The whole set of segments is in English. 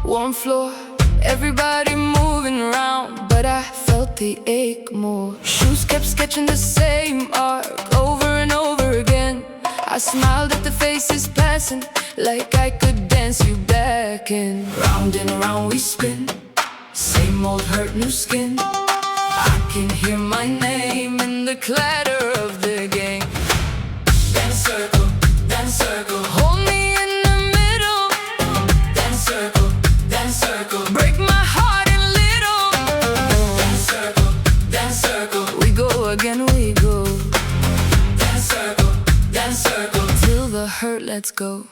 warm floor, everybody moving around, but I felt the ache more. Shoes kept sketching the same arc over and over again. I smiled at the faces passing, like I could dance you back in. Round and around we spin, same old hurt, new skin. I can hear my name in the clatter of the gang. Dance circle, hold me in the middle. Dance circle, break my heart in little. Dance circle, we go again, we go. Dance circle, till the hurt lets go.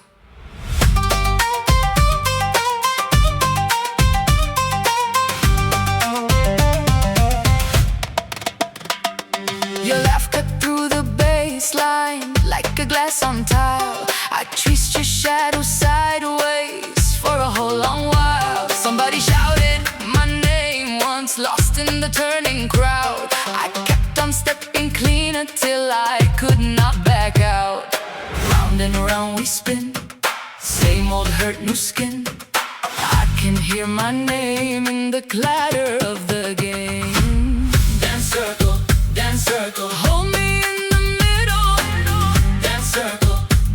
Your laugh cut through the baseline like a glass on tile. I traced your shadow sideways for a whole long while. Somebody shouted my name once, lost in the turning crowd. I kept on stepping clean until I could not back out. Round and around we spin, same old hurt, new skin. I can hear my name in the clatter of the game. Dance circle, hold me in the middle.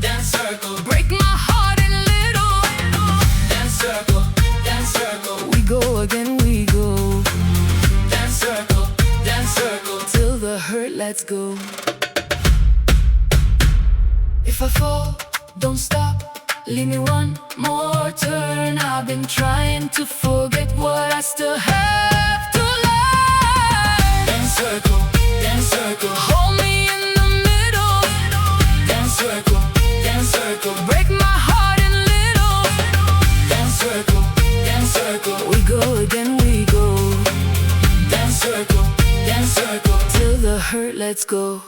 Dance circle, break my heart in little. Dance circle, we go again, we go. Dance circle, till the hurt lets go. If I fall, don't stop, leave me one more turn. I've been trying to forget what I still have to learn. Dance circle, hold me in the middle. Dance circle, break my heart in little. Dance circle, we go again, we go. Dance circle, till the hurt lets go.